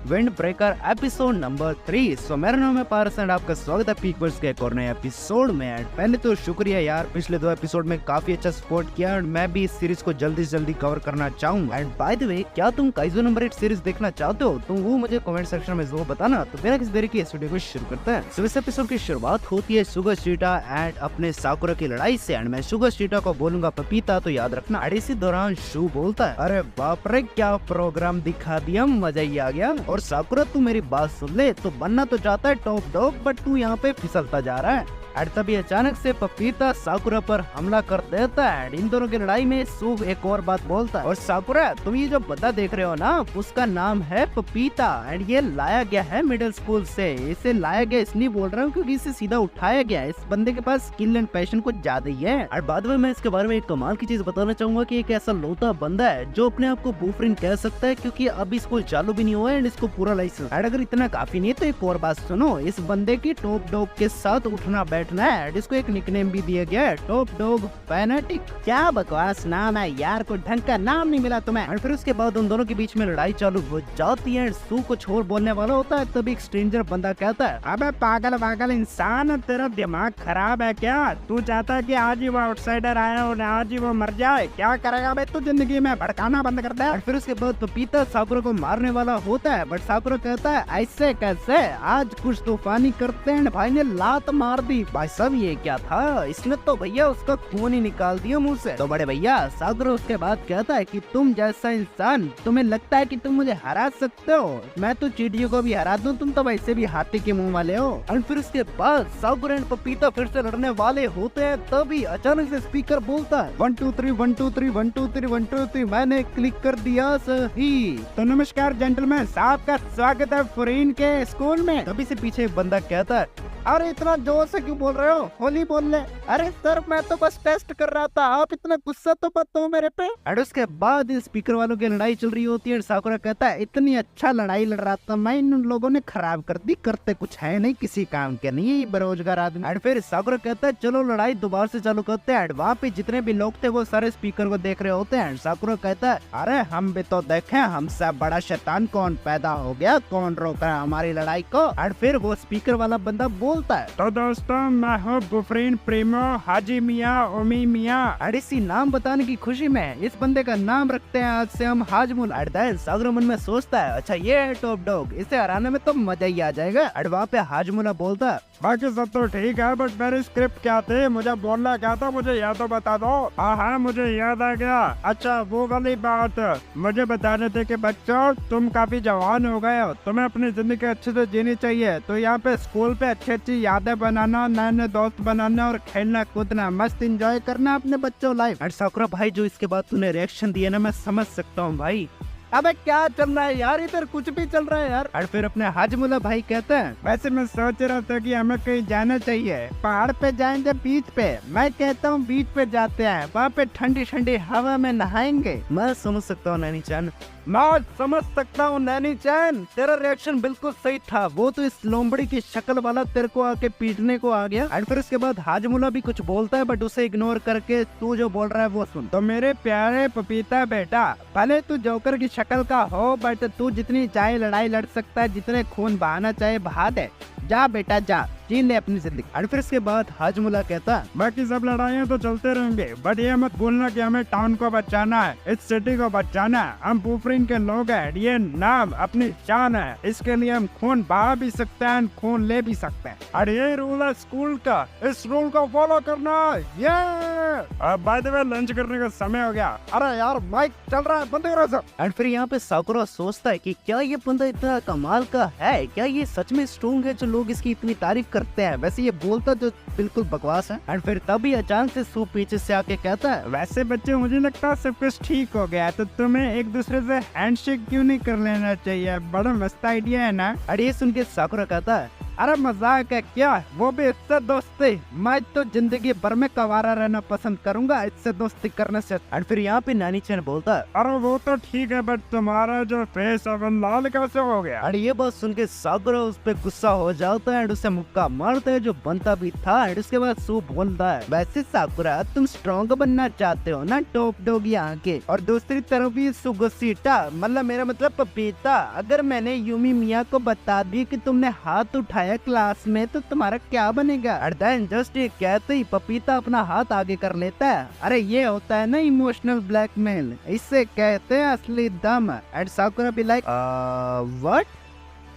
Wind breaker episode number 3। सो मेरा नाम है पारस एंड आपका स्वागत है पीकवर्स के एक और नए एपिसोड में। एंड पहले तो शुक्रिया यार, पिछले 2 एपिसोड में काफी अच्छा सपोर्ट किया एंड मैं भी इस सीरीज को जल्दी से जल्दी कवर करना चाहूंगा। एंड बाय द वे, क्या तुम काइजो नंबर 8 सीरीज देखना चाहते हो तो वो मुझे कमेंट सेक्शन में जरूर बताना। तो बिना किसी देरी की इस वीडियो को शुरू करते हैं। सो इस एपिसोड की शुरुआत होती है सुगा शीटा एंड अपने साकुरा की लड़ाई से। एंड मैं सुगा शीटा को बोलूंगा पपीता तो याद रखना। एंड इसी दौरान शू बोलता है, अरे बाप रे क्या प्रोग्राम दिखा दिया, मजा ही आ गया। और साकुरा तू मेरी बात सुन ले, तो बनना तो चाहता है टॉप डॉग बट तू यहाँ पे फिसलता जा रहा है। एंड तभी अचानक से पपीता साकुरा पर हमला कर देता है। इन दोनों की लड़ाई में सूब एक और बात बोलता है, और साकुरा तुम ये जो बंदा देख रहे हो ना, उसका नाम है पपीता एंड ये लाया गया है मिडिल स्कूल से। इसे लाया गया इसलिए बोल रहा हूँ क्योंकि इसे सीधा उठाया गया। इस बंदे के पास स्किल एंड पैशन कुछ ज्यादा ही है। और बाद में मैं इसके बारे में एक कमाल की चीज बताना चाहूंगा कि एक ऐसा लौता बंदा है जो अपने आप को बूफरिन कह सकता है, क्योंकि अभी स्कूल चालू भी नहीं हुआ है एंड इसको पूरा लाइसेंस। एंड अगर इतना काफी नहीं है तो एक और बात सुनो, इस बंदे की टॉप डॉग के साथ उठना बैठना है। इसको एक निकनेम भी दिया गया है, टॉप डॉग फैनेटिक। क्या बकवास नाम है यार, कोई ढंग का नाम नहीं मिला तुम्हें। और फिर उसके बाद उन दोनों के बीच में लड़ाई चालू हो जाती है। सू कुछ और बोलने वाला होता है, तभी एक स्ट्रेंजर बंदा कहता है, अबे पागल इंसान, तेरा दिमाग खराब है क्या? तू चाहता है कि आज ही वो आउटसाइडर आया और आज ही वो मर जाए? क्या करेगा बे तू जिंदगी में? भड़काना बंद कर दे। और फिर उसके बाद पपीता साकुरा को मारने वाला होता है, बट साकुरा कहता है ऐसे कैसे, आज कुछ तूफानी करते हैं। भाई ने लात मार दी। भाई सब ये क्या था, इसने तो भैया उसका खून ही निकाल दिया मुंह से। तो बड़े भैया साकुरा उसके बाद कहता है कि तुम जैसा इंसान, तुम्हें लगता है कि तुम मुझे हरा सकते हो? मैं तो चींटियों को भी हरा दूं, तुम तो वैसे भी हाथी के मुंह वाले हो। और फिर उसके बाद साकुरा एंड पपीता फिर से लड़ने वाले होते हैं, तभी अचानक से स्पीकर बोलता है 1 2 3 1 2 3 1 2 3 1 2 3। मैंने क्लिक कर दिया सही। तो नमस्कार जेंटलमैन, आपका स्वागत है फॉरेन के स्कूल में। तभी से पीछे एक बंदा कहता है, अरे इतना जोर से क्यों बोल रहे हो, होली बोल ले। अरे सर मैं तो बस टेस्ट कर रहा था, आप इतना गुस्सा तो मत हो मेरे पे। और उसके बाद इन स्पीकर वालों की लड़ाई चल रही होती है। साकुरा कहता है, इतनी अच्छा लड़ाई लड़ रहा था मैं, इन लोगों ने खराब कर दी, करते कुछ है नहीं, किसी काम के नहीं है, बेरोजगार आदमी। और फिर साकुरा कहता है, चलो लड़ाई दोबारा से चालू करते हैं। वहाँ पे जितने भी लोग थे वो सारे स्पीकर को देख रहे होते हैं। साकुरा कहता है, अरे हम भी तो देखें, हमसे बड़ा शैतान कौन पैदा हो गया, कौन रोक रहा है हमारी लड़ाई को। और फिर वो स्पीकर वाला बंदा बोलता है, तो दोस्तों मैं हूँ बुफरीन प्रीमो हाजी मियाँ ओमी मियाँ। और इसी नाम बताने की खुशी में इस बंदे का नाम रखते हैं आज से हम हाजमुल। साकुरा मन में सोचता है, अच्छा ये है टॉप डॉग, इसे हराने में तो मजा ही आ जाएगा। और वहाँ पे हाजमुला बोलता है, बाकी सब तो ठीक है बट मेरी स्क्रिप्ट क्या थी, मुझे बोलना क्या था, मुझे याद तो बता दो। हाँ मुझे याद आ गया। अच्छा वो वाली बात मुझे बता रहे थे कि बच्चों तुम काफी जवान हो गए हो, तुम्हें अपनी जिंदगी अच्छे से जीनी चाहिए। तो यहाँ पे स्कूल पे अच्छी यादें बनाना, नए नए दोस्त बनाना और खेलना कूदना, मस्त एंजॉय करना अपने बच्चों लाइफ। और साकुरा भाई जो इसके बाद तूने रिएक्शन दिया ना, मैं समझ सकता हूँ भाई। अबे क्या चल रहा है यार, इधर कुछ भी चल रहा है यार। और फिर अपने हाजमुला भाई कहते हैं, वैसे मैं सोच रहा था कि हमें कहीं जाना चाहिए, पहाड़ पे जाएंगे बीच पे। मैं कहता हूँ बीच पे जाते हैं, वहाँ पे ठंडी ठंडी हवा में नहाएंगे। मैं समझ सकता हूँ नैनी चान, मैं समझ सकता हूँ नैनी चैन, तेरा रिएक्शन बिल्कुल सही था। वो तो इस लोमड़ी की शक्ल वाला तेरे को आके पीटने को आ गया। और फिर उसके बाद हाजमुला भी कुछ बोलता है बट उसे इग्नोर करके तू जो बोल रहा है वो सुन। तो मेरे प्यारे पपीता बेटा, भले तू जोकर की शक्ल का हो बट तू जितनी चाहे लड़ाई लड़ सकता है, जितने खून बहाना चाहे बहा दे। जा बेटा जा, जी ले अपनी जिंदगी। और फिर इसके बाद हाजमुला कहता, बाकी सब लड़ाइयाँ तो चलते रहेंगे बट ये मत भूलना कि हमें टाउन को बचाना है, इस सिटी को बचाना है। हम बुफरीन के लोग हैं, ये नाम अपनी जान है, इसके लिए हम खून बहा भी सकते हैं, खून ले भी सकते हैं। और ये रूल है स्कूल का, इस रूल को फॉलो करना। ये बाय द वे लंच करने का समय हो गया। अरे यार माइक चल रहा है, बंद करो सब। और फिर यहाँ पे साकुरा सोचता है कि क्या ये बंदा इतना कमाल का है, क्या ये सच में स्ट्रॉन्ग है जो लोग इसकी इतनी तारीफ करते हैं। वैसे ये बोलता तो बिल्कुल बकवास है। और फिर तभी अचानक से सू पीछे से आके कहता है, वैसे बच्चे मुझे लगता है सब कुछ ठीक हो गया, तो तुम्हें एक दूसरे से हैंडशेक क्यों नहीं कर लेना चाहिए, बड़ा मस्त आइडिया है ना। और ये सुन के साकुरा कहता है, अरे मजाक है क्या, वो भी इससे दोस्ती? मैं तो जिंदगी भर में कवारा रहना पसंद करूंगा इससे दोस्ती करने से। और फिर यहाँ पे नानी चैन बोलता है, अरे वो तो ठीक है, बट तुम्हारा जो फेस है वो लाल कैसे हो गया? और ये बात सुन के साकुरा उस पे गुस्सा हो जाता है और उसे मुक्का मारता है जो बनता भी था। और उसके बाद सू बोलता है, वैसे साकुरा तुम स्ट्रॉन्ग बनना चाहते हो ना, टॉप डॉग यहाँ के। और दूसरी तरफ भी सुगोसीटा, मतलब मेरा मतलब पपीता, अगर मैंने यूमी मिया को बता दी कि तुमने हाथ उठाया क्लास में तो तुम्हारा क्या बनेगा? और देन जस्ट ये कहते ही पपीता अपना हाथ आगे कर लेता है। अरे ये होता है ना इमोशनल ब्लैकमेल, इससे कहते हैं असली दम। एंड साकुरा भी लाइक व्हाट,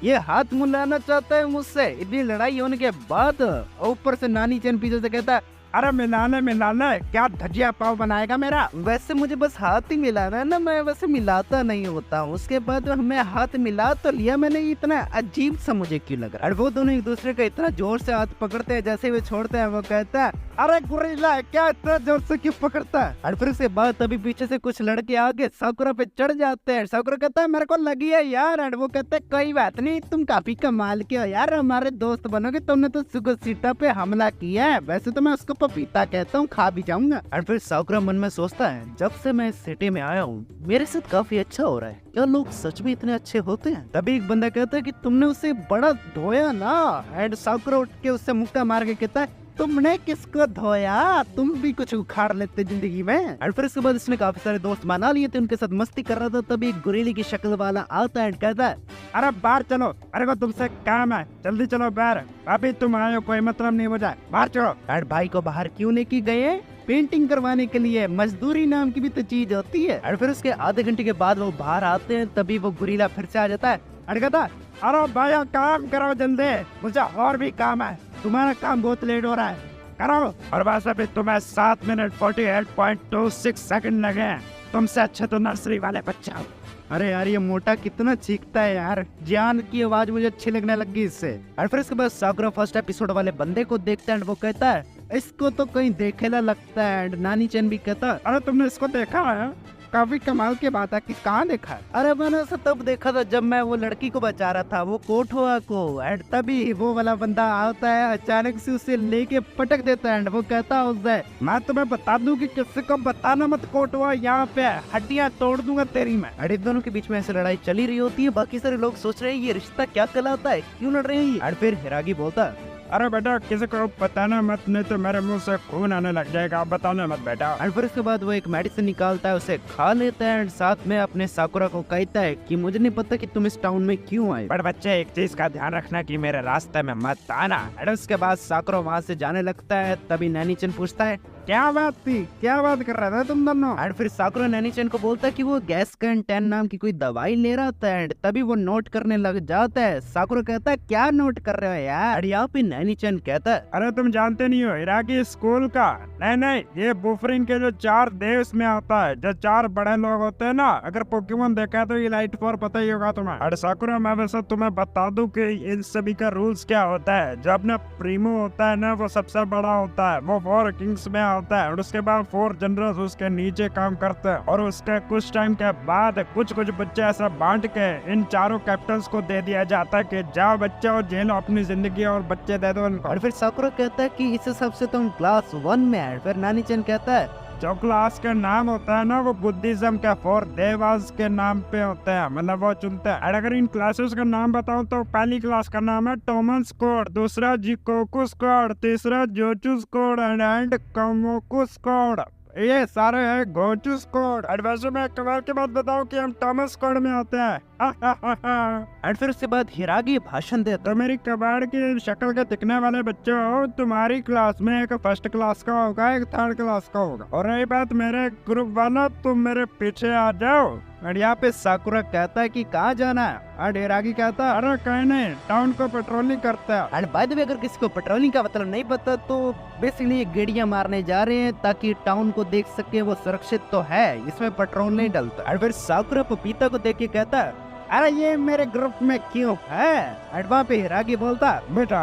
ये हाथ मिलाना चाहता है मुझसे इतनी लड़ाई होने के बाद? ऊपर से नानी चैन पीछे से कहता है, अरे मिलाना क्या धजिया पाव बनाएगा मेरा? वैसे मुझे बस हाथ ही मिलाना है ना, मैं वैसे मिलाता नहीं होता हूँ। उसके बाद हमें हाथ मिला तो लिया मैंने, इतना अजीब सा मुझे क्यों लग रहा है? और वो दोनों एक दूसरे का इतना जोर से हाथ पकड़ते हैं, जैसे वे छोड़ते हैं वो कहता है, अरे गुरीला क्या इतना जोर से क्यों पकड़ता है? और फिर उसके बाद तभी पीछे से कुछ लड़के आके साकुरा पे चढ़ जाते हैं। साकुरा कहता है मेरे को लगी है यार। और वो कहते हैं कोई बात नहीं, तुम काफी कमाल के हो यार, हमारे दोस्त बनोगे, तुमने तो सुगोसीटा पे हमला किया है, वैसे तो मैं उसको पपीता कहता हूँ, खा भी जाऊंगा। और फिर साकुरा मन में सोचता है, जब से मैं इस सिटी में आया हूँ मेरे साथ काफी अच्छा हो रहा है, क्या लोग सच में इतने अच्छे होते हैं? तभी एक बंदा कहता है कि तुमने उसे बड़ा धोया ना। एंड साकुरा उठ के उससे मुक्का मार के कहता है, तुमने किसको धोया, तुम भी कुछ उखाड़ लेते जिंदगी में। और फिर उसके बाद इसने काफी सारे दोस्त बना लिए थे, उनके साथ मस्ती कर रहा था। तभी एक गोरिल्ले की शक्ल वाला आता है, कहता है, अरे बाहर चलो, अरे को तुमसे काम है, जल्दी चलो बाहर, अभी तुम आए हो कोई मतलब नहीं मुझे, बाहर चलो। और भाई को बाहर क्यों लेके गए? पेंटिंग करवाने के लिए, मजदूरी नाम की भी तो चीज होती है। और फिर उसके आधे घंटे के बाद वो बाहर आते हैं, तभी वो गोरिल्ला फिर से आ जाता है। अरे कहता, अरे भैया काम करो जल्दी, मुझे और भी काम है, तुम्हारा काम बहुत लेट हो रहा है, करो। और वैसे भी तुम्हें 7 मिनट 48.26 सेकंड लगे हैं, तुमसे अच्छे तो नर्सरी वाले बच्चे हो। अरे यार ये मोटा कितना चीखता है यार, जान की आवाज मुझे अच्छी लगने लगी इससे। और फिर इसके बाद साकुरा फर्स्ट एपिसोड वाले बंदे को देखता है, वो कहता है, इसको तो कहीं देखेला लगता है। एंड नानी चैन भी कहता है, अरे तुमने इसको देखा है? काफी कमाल की बात है कि कहाँ देखा है? अरे मैंने उसे तब देखा था जब मैं वो लड़की को बचा रहा था, वो कोठुआ को। एंड तभी वो वाला बंदा आता है, अचानक से उसे लेके पटक देता है। एंड वो कहता है उससे, मैं तुम्हें बता दूं कि किसी को बताना मत, कोठुआ यहाँ पे हड्डियाँ तोड़ दूंगा तेरी मैं। अरे दोनों के बीच में ऐसे लड़ाई चली रही होती है, बाकी सारे लोग सोच रहे हैं ये रिश्ता क्या कहलाता है, क्यों लड़ रहे हैं। और फिर हिरागी बोलता है, अरे बेटा किसी को बताना मत, नहीं तो मेरे मुंह से खून आने लग जाएगा, बताना मत बेटा। और फिर उसके बाद वो एक मेडिसिन निकालता है, उसे खा लेता है। साथ में अपने साकुरा को कहता है कि मुझे नहीं पता कि तुम इस टाउन में क्यों आए, बट बच्चे एक चीज का ध्यान रखना कि मेरे रास्ते में मत आना। और उसके बाद साकुरा वहाँ से जाने लगता है। तभी नैनी चैन पूछता है, क्या बात थी, क्या बात कर रहा था तुम दोनों? और फिर साकुरा नैनी चैन को बोलता है कि वो गैस्कन-10 नाम की कोई दवाई ले रहा था। एंड तभी वो नोट करने लग जाता है। साकुरा कहता है, क्या नोट कर रहे हो यार? और यहाँ पे नैनी चैन कहता है, अरे तुम जानते नहीं हो हिरागी स्कूल का? नहीं, ये बुफरिन के जो 4 देश में आता है, जो 4 बड़े लोग होते हैं ना, अगर पोकेमोन देखा है तो ये लाइट 4 पता ही होगा तुम्हें। और साकुरा मैं वैसे तुम्हें बता दूं कि इन सभी का रूल्स क्या होता है। जो अपना प्रीमो होता है ना, वो सबसे बड़ा होता है, वो 4 किंग्स में होता है, और उसके बाद 4 जनरल्स उसके नीचे काम करते हैं। और उसके कुछ टाइम के बाद कुछ बच्चे ऐसा बांट के इन 4 कैप्टन्स को दे दिया जाता है कि जाओ बच्चे और झेलो अपनी जिंदगी और बच्चे दे दो उनको। और फिर साकुरा कहता है कि इस हिसाब से तुम क्लास 1 में है। फिर नानी चैन कहता है, जो क्लास का नाम होता है ना, वो बुद्धिज्म का 4 देवास के नाम पे होता है, मतलब वो चुनते हैं। और अगर इन क्लासेस का नाम बताऊं तो पहली क्लास का नाम है टोमन स्क्वाड, दूसरा जिकोकू स्क्वाड, तीसरा जोचू स्क्वाड एंड कमोकू स्क्वाड, ये सारे है गोचू स्क्वाड। और वैसे मैं कमाल की बात बताऊं कि हम टॉमस स्क्वाड में आते हैं। और फिर उसके बाद हिरागी भाषण देता तो मेरी कबाड़ की शक्ल के दिखने वाले बच्चों, तुम्हारी क्लास में एक 1st क्लास का होगा, एक 3rd क्लास का होगा। और रही बात मेरे ग्रुप वाला, तुम मेरे पीछे आ जाओ। और यहाँ पे साकुरा कहता है कि कहाँ जाना है। और हिरागी कहता है, अरे कहीं नहीं, टाउन को पेट्रोलिंग करता है। और बाय द वे अगर किसी को पेट्रोलिंग का मतलब नहीं पता तो बेसिकली ये गेड़ियां मारने जा रहे हैं ताकि टाउन को देख सके, वो सुरक्षित तो है, इसमें पेट्रोल नहीं डलता। और फिर साकुरा पपीता को देख के कहता है, अरे ये मेरे ग्रुप में क्यों है? और वहाँ पे हिरागी बोलता, बेटा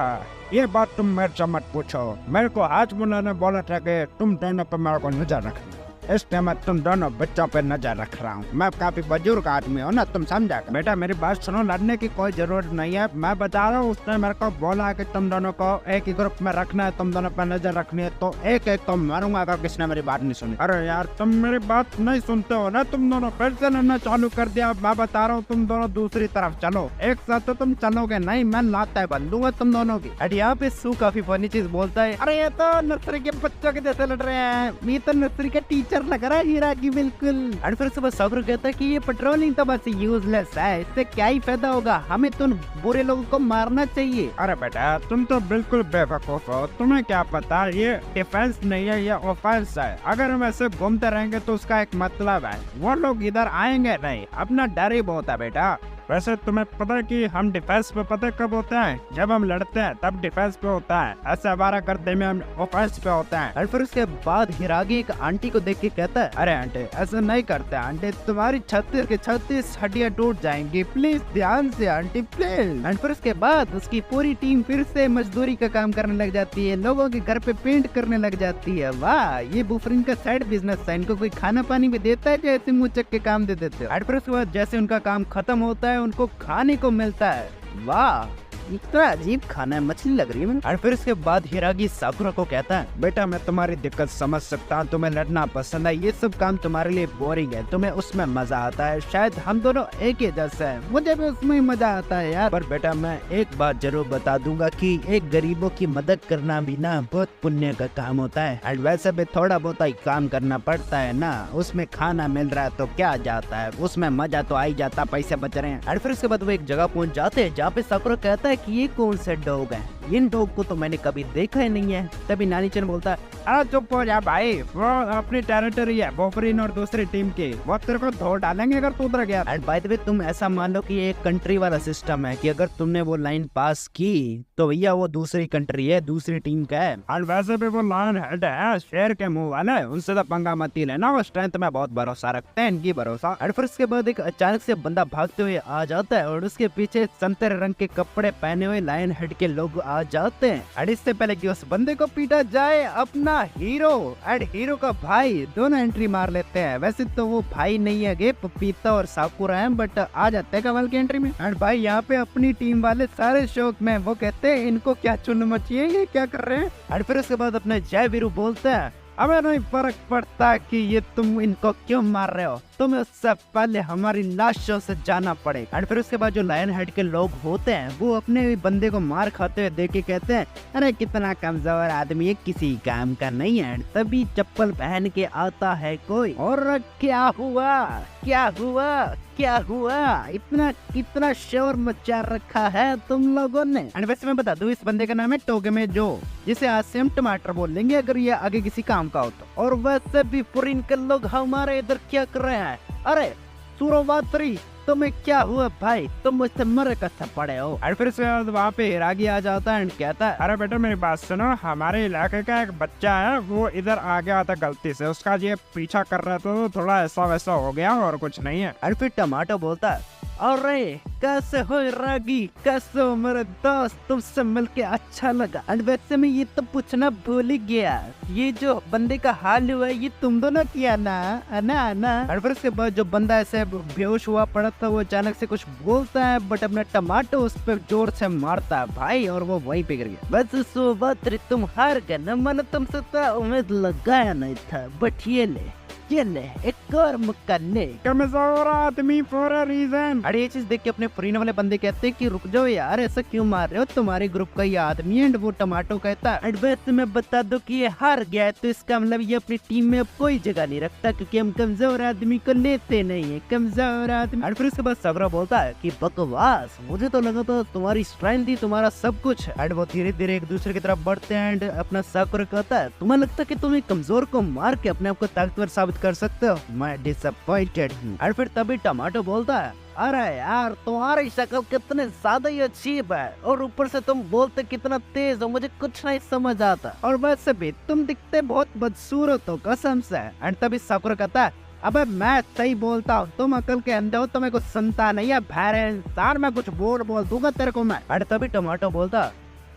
ये बात तुम मेरे से मत पूछो, मेरे को आज मुन्ना ने बोला था कि तुम दोनों पे मेरे को नजर रखना। इस टाइम मैं तुम दोनों बच्चों पे नजर रख रहा हूँ। मैं काफी बुजुर्ग आदमी हूँ ना, तुम समझा। बेटा मेरी बात सुनो, लड़ने की कोई जरूरत नहीं है। मैं बता रहा हूँ, उसने मेरे को बोला कि तुम दोनों को एक ही ग्रुप में रखना है, तुम दोनों पे नजर रखनी है, तो एक एक तो मारूंगा अगर किसने मेरी बात नहीं सुनी। अरे यार तुम मेरी बात नहीं सुनते हो ना, तुम दोनों फिर से लड़ना चालू कर दिया। मैं बता रहा हूँ तुम दोनों दूसरी तरफ चलो, एक साथ तो तुम चलोगे नहीं, मैं लाता है बंदूंगा तुम दोनों की। एंड यहाँ पे सू काफी फनी चीज बोलता है, अरे ये तो नर्सरी के बच्चों के जैसे लड़ रहे हैं, ये तो नर्सरी का टीचर लग रहा है हीरा की बिल्कुल। एंड फिर से बस साकुरा कहता है कि ये पेट्रोलिंग तो बस यूजलेस है, इससे क्या ही फायदा होगा, हमें तो बुरे लोगों को मारना चाहिए। अरे बेटा तुम तो बिल्कुल बेवकूफ हो, तुम्हें क्या पता ये डिफेंस नहीं है, ये ऑफेंस है। अगर हम ऐसे घूमते रहेंगे तो उसका एक मतलब है, वो लोग इधर आएंगे नहीं, अपना डर ही बहुत है बेटा। वैसे तुम्हें पता है कि हम डिफेंस पे पता कब होते हैं, जब हम लड़ते हैं तब डिफेंस पे होता है, ऐसे हमारा करते में हम ऑफेंस पे होते हैं। और फिर उसके बाद हिरागी एक आंटी को देख के कहता है, अरे आंटी ऐसा नहीं करते आंटी, तुम्हारी 36 के 36 हड्डियां टूट जाएंगी, प्लीज ध्यान से आंटी प्लीज। और फिर उसके बाद उसकी पूरी टीम फिर से मजदूरी का काम करने लग जाती है, लोगों के घर पे पेंट करने लग जाती है। वाह, ये बुफरिन का साइड बिजनेस है, इनको कोई खाना पानी भी देता है, जैसे मुँह चक के काम दे देते हैं। और फिर उसके बाद जैसे उनका काम खत्म होता है उनको खाने को मिलता है। वाह, इतना अजीब खाना है, मछली लग रही है मुझे। और फिर इसके बाद हिरागी साकुरा को कहता है, बेटा मैं तुम्हारी दिक्कत समझ सकता हूँ, तुम्हें लड़ना पसंद है, ये सब काम तुम्हारे लिए बोरिंग है, तुम्हें उसमें मजा आता है, शायद हम दोनों एक ही जैसे हैं, मुझे भी उसमें ही मजा आता है यार। पर बेटा मैं एक बात जरूर बता दूंगा कि एक गरीबों की मदद करना भी ना बहुत पुण्य का काम होता है, और वैसे भी थोड़ा बहुत ही काम करना पड़ता है ना, उसमें खाना मिल रहा है तो क्या जाता है, उसमें मजा तो आ ही जाता, पैसे बच रहे हैं। और फिर उसके बाद वो एक जगह पहुंच जाते हैं जहाँ पे साकुरा कहता है कि ये कौन से डॉग हैं, इन डॉग को तो मैंने कभी देखा ही नहीं है। तभी नानी चैन बोलता है, अरे चुप हो जा भाई, वो अपनी टेरिटरी है बोफरिन और दूसरी टीम की, वो तेरे को धो डालेंगे अगर तू उधर गया। एंड बाय द वे तुम ऐसा मान लो कि ये एक कंट्री वाला सिस्टम है कि अगर तुमने वो लाइन पास की तो भैया वो दूसरी कंट्री है, दूसरी टीम का है। और वैसे भी वो लायन हेड है, शेर के मुंह वाले, उनसे तो पंगा मत ही लेना, वो स्ट्रेंथ में बहुत भरोसा रखते हैं, इनकी भरोसा। और फिर उसके बाद एक अचानक से बंदा भागते हुए आ जाता है और उसके पीछे संतरे रंग के कपड़े पहने हुए लायन हेड के लोग आ जाते हैं। और इससे पहले कि उस बंदे को पीटा जाए, अपना हीरो और हीरो का भाई दोनों एंट्री मार लेते हैं। वैसे तो वो भाई नहीं है, पपीता और साकुरा है, बट आ जाते हैं कमल की एंट्री में। और भाई यहाँ पे अपनी टीम वाले सारे शौक में, वो कहते हैं इनको क्या चुन मची है, ये क्या कर रहे हैं। और फिर उसके बाद अपने जय वीरू बोलते हैं, हमें नहीं फर्क पड़ता कि ये तुम इनको क्यों मार रहे हो, तुम्हें उससे पहले हमारी लाशों से जाना पड़ेगा। और फिर उसके बाद जो लायन हेड के लोग होते हैं वो अपने बंदे को मार खाते हुए देख के कहते हैं, अरे कितना कमजोर आदमी है, किसी काम का नहीं है। तभी चप्पल पहन के आता है कोई, और क्या हुआ क्या हुआ क्या हुआ, इतना कितना शोर मचा रखा है तुम लोगों ने। और वैसे मैं बता दूं, इस बंदे का नाम है टोगेमे जो, जिसे आज से हम टमाटर बोल लेंगे अगर ये आगे किसी काम का हो तो। और वैसे भी फॉरेन के लोग हमारे इधर क्या कर रहे हैं, अरे सूरोवात्री तुम्हें क्या हुआ भाई, तुम मुझसे मरे कसम पड़े हो। और फिर से वहाँ पे हिरागी आ जाता है एंड कहता है, अरे बेटा मेरी बात सुनो, हमारे इलाके का एक बच्चा है, वो इधर आ गया था गलती से, उसका ये पीछा कर रहा था तो थोड़ा ऐसा वैसा हो गया और कुछ नहीं है। और फिर टमाटो बोलता है, अरे कैसे हो रागी, कैसे हो मेरे दोस्त, तुमसे मिलके अच्छा लगा। और वैसे मैं ये तो पूछना भूल ही गया, ये जो बंदे का हाल हुआ ये तुम दोनों किया ना, आना। और फिर उसके बाद जो बंदा ऐसे बेहोश हुआ पड़ा था वो अचानक से कुछ बोलता है, बट अपना टमाटो उस पर जोर से मारता है भाई, और वो वहीं पे गिर गया। बस सुबह तुम हार गए ना, मैंने तुमसे तो उम्मीद लगाया नहीं था, बट ये ले एक और मुक्का ले। कमजोर आदमी फॉर अ रीजन। अरे ये चीज देख के अपने फरीन वाले बंदे कहते हैं कि रुक जाओ यार, ऐसा क्यों मार रहे हो, तुम्हारे ग्रुप का ये आदमी है। एंड वो टमाटो कहता है, वैसे मैं बता दो कि ये हार गया है, तो इसका मतलब ये अपनी टीम में अब कोई जगह नहीं रखता, क्योंकि हम कमजोर आदमी को लेते नहीं है, कमजोर आदमी। और फिर उसके बाद साकुरा बोलता है कि बकवास, मुझे तो लगा तो तुम्हारी स्ट्रेंथ ही तुम्हारा सब कुछ है। एंड वो धीरे धीरे एक दूसरे की तरफ बढ़ते हैं। एंड अपना साकुरा कहता है, तुम्हें लगता है कि तुम एक कमजोर को मार के अपने आप को ताकतवर साबित कर सकते हो, मैं डिसअपॉइंटेड हूँ। और फिर तभी टमाटो बोलता है, अरे यार तुम्हारी शक्ल कितने ज्यादा ही अजीब है, और ऊपर से तुम बोलते कितना तेज हो, मुझे कुछ नहीं समझ आता, और वैसे भी तुम दिखते बहुत बदसूरत हो कसम से। एंड तभी साकुरा कहता है, अबे मैं सही बोलता हूँ, तुम अकल के अंधे हो, तुम्हें कुछ सुनता नहीं है, भैरे इंसान, मैं कुछ बोल दूंगा तेरे को मैं। और तभी टमाटो बोलता,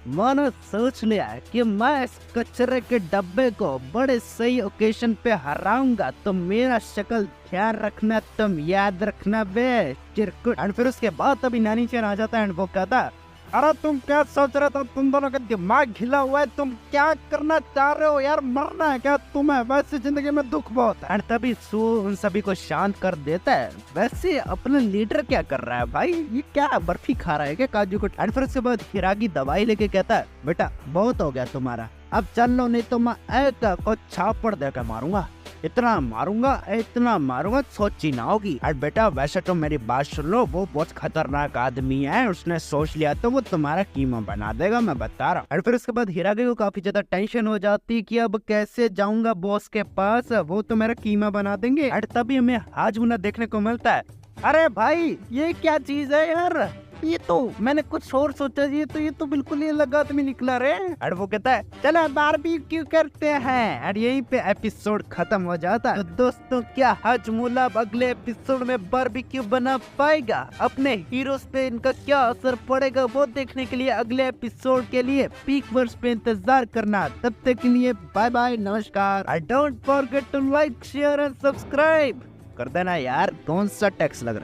मैंने सोच लिया है कि मैं इस कचरे के डब्बे को बड़े सही ओकेशन पे हराऊंगा, तो मेरा शक्ल ध्यान रखना, तुम याद रखना बे चिरकुट। एंड फिर उसके बाद अभी नानी चैन आ जाता है एंड वो कहता, अरे तुम क्या सोच रहे थे, तुम दोनों का दिमाग घिला हुआ है, तुम क्या करना चाह रहे हो यार, मरना है क्या तुम्हें, वैसे जिंदगी में दुख बहुत है। एंड तभी सू उन सभी को शांत कर देता है। वैसे अपना लीडर क्या कर रहा है भाई, ये क्या बर्फी खा रहा है क्या काजू कट। एंड फिर उसके बाद हिरागी दवाई लेके कहता है, बेटा बहुत हो गया तुम्हारा, अब चल लो, नहीं तो मैं एक को छापड़ देकर मारूंगा, इतना मारूंगा सोची ना होगी। और बेटा वैसे तो मेरी बात सुन लो, वो बहुत खतरनाक आदमी है, उसने सोच लिया तो वो तुम्हारा कीमा बना देगा, मैं बता रहा हूँ। और फिर उसके बाद हिरागी को काफी ज्यादा टेंशन हो जाती कि अब कैसे जाऊंगा बॉस के पास, वो तो मेरा कीमा बना देंगे। और तभी हमें हाजमुना देखने को मिलता है। अरे भाई ये क्या चीज है यार, ये तो मैंने कुछ और सोचा, ये तो बिल्कुल ही अलग आदमी निकला रे। और वो कहता है चलो बारबेक्यू करते हैं। और यहीं पे एपिसोड खत्म हो जाता है। तो दोस्तों क्या हाजमूला अगले एपिसोड में बारबेक्यू बना पाएगा, अपने हीरोज पे इनका क्या असर पड़ेगा, वो देखने के लिए अगले एपिसोड के लिए पीकवर्स पे इंतजार करना। तब तक के लिए बाय बाय, नमस्कार। I don't forget to like share and subscribe कर देना यार, कौन सा टैक्स लग रहा है।